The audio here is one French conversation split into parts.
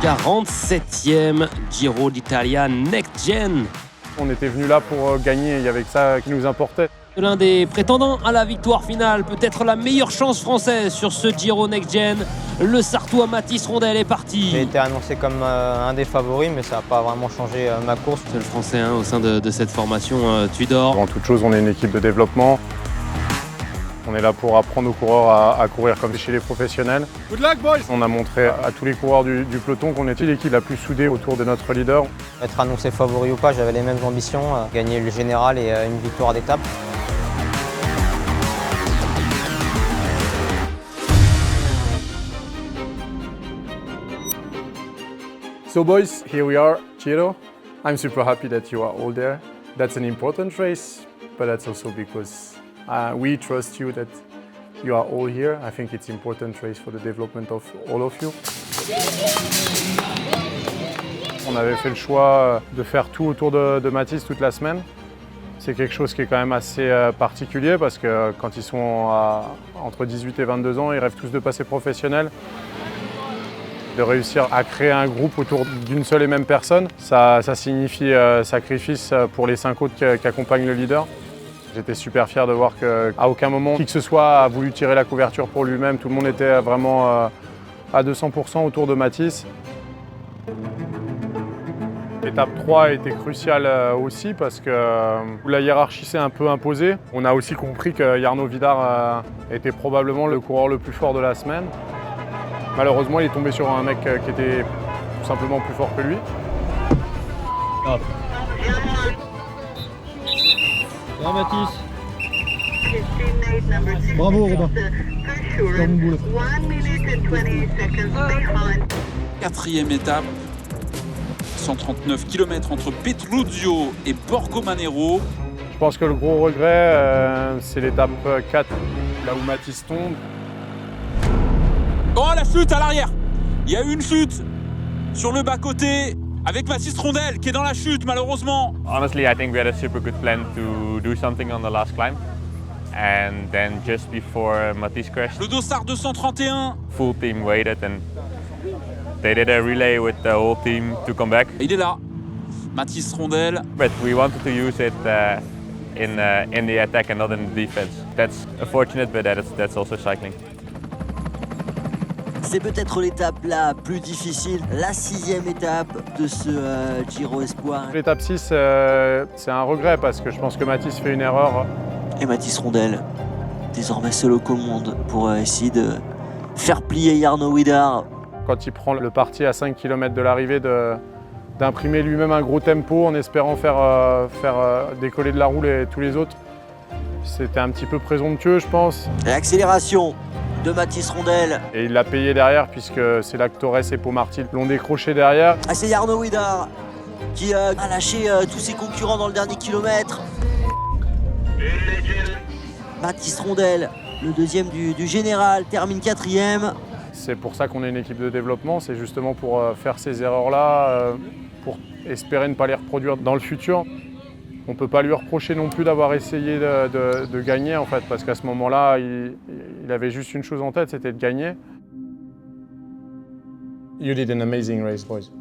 47e Giro d'Italia Next Gen. On était venu là pour gagner, il y avait que ça qui nous importait. L'un des prétendants à la victoire finale, peut-être la meilleure chance française sur ce Giro Next Gen. Le Sartois Mathis Rondel est parti. J'ai été annoncé comme un des favoris, mais ça n'a pas vraiment changé ma course. Seul Français au sein de cette formation Tudor. Avant toute chose, on est une équipe de développement. On est là pour apprendre aux coureurs à courir comme chez les professionnels. Good luck, boys! On a montré à tous les coureurs du peloton qu'on était l'équipe la plus soudée autour de notre leader. Être annoncé favori ou pas, j'avais les mêmes ambitions, gagner le général et une victoire d'étape. So boys, here we are, Giro. I'm super happy that you are all there. That's an important race, but that's also because we trust you that you are all here. I think it's an important race for the development of all of you. On avait fait le choix de faire tout autour de Mathis toute la semaine. C'est quelque chose qui est quand même assez particulier parce que quand ils sont entre 18 et 22 ans, ils rêvent tous de passer professionnel. De réussir à créer un groupe autour d'une seule et même personne, ça signifie sacrifice pour les 5 autres qui accompagnent le leader. J'étais super fier de voir qu'à aucun moment, qui que ce soit a voulu tirer la couverture pour lui-même. Tout le monde était vraiment à 200% autour de Mathis. L'étape 3 a été cruciale aussi parce que la hiérarchie s'est un peu imposée. On a aussi compris que Jarno Vidar était probablement le coureur le plus fort de la semaine. Malheureusement, il est tombé sur un mec qui était tout simplement plus fort que lui. Hop. Bravo Mathis. Bravo Robin. Dans mon boulot. 4e étape, 139 km entre Petruzio et Borgo Manero. Je pense que le gros regret, c'est l'étape 4, là où Mathis tombe. Oh, la chute à l'arrière! Il y a eu une chute sur le bas-côté avec Mathis Rondel qui est dans la chute malheureusement. Honestly, I think we had a super good plan to do something on the last climb. And then just before Mathis crashed, Le Dossard 231. full team waited and they did a relay with the whole team to come back. Il est là, Mathis Rondel. But we wanted to use it in the attack and not in the defense. That's unfortunate, but that's also cycling. C'est peut-être l'étape la plus difficile, la 6e étape de ce Giro Espoir. L'étape 6, c'est un regret parce que je pense que Mathis fait une erreur. Et Mathis Rondel, désormais seul au monde pour essayer de faire plier Jarno Vidar. Quand il prend le parti à 5 km de l'arrivée, d'imprimer lui-même un gros tempo en espérant faire décoller de la roue tous les autres. C'était un petit peu présomptueux, je pense. L'accélération de Mathis Rondel. Et il l'a payé derrière puisque c'est là que Torres et Pomarty l'ont décroché derrière. Ah, c'est Jarno Vidar qui a lâché tous ses concurrents dans le dernier kilomètre. Mathis Rondel, le deuxième du général, termine 4e. C'est pour ça qu'on est une équipe de développement, c'est justement pour faire ces erreurs-là, pour espérer ne pas les reproduire dans le futur. On ne peut pas lui reprocher non plus d'avoir essayé de gagner en fait, parce qu'à ce moment-là, il avait juste une chose en tête, c'était de gagner. You did an amazing race, boys.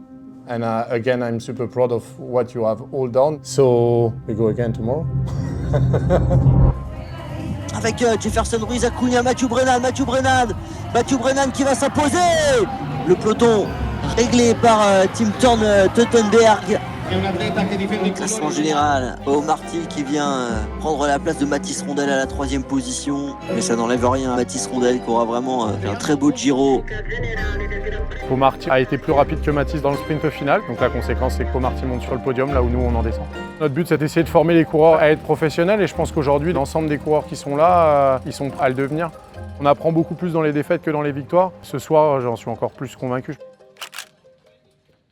And again, I'm super proud of what you have all done. So we go again tomorrow. Avec Jefferson Ruiz, Acuna, Mathieu Brennan qui va s'imposer. Le peloton réglé par Tim Thorn Teutenberg. Classement général, Pomarty qui vient prendre la place de Mathis Rondel à la 3e position. Mais ça n'enlève rien à Mathis Rondel qui aura vraiment fait un très beau Giro. Pomarty a été plus rapide que Mathis dans le sprint final. Donc la conséquence, c'est que Pomarty monte sur le podium là où nous on en descend. Notre but, c'est d'essayer de former les coureurs à être professionnels et je pense qu'aujourd'hui, l'ensemble des coureurs qui sont là, ils sont à le devenir. On apprend beaucoup plus dans les défaites que dans les victoires. Ce soir, j'en suis encore plus convaincu.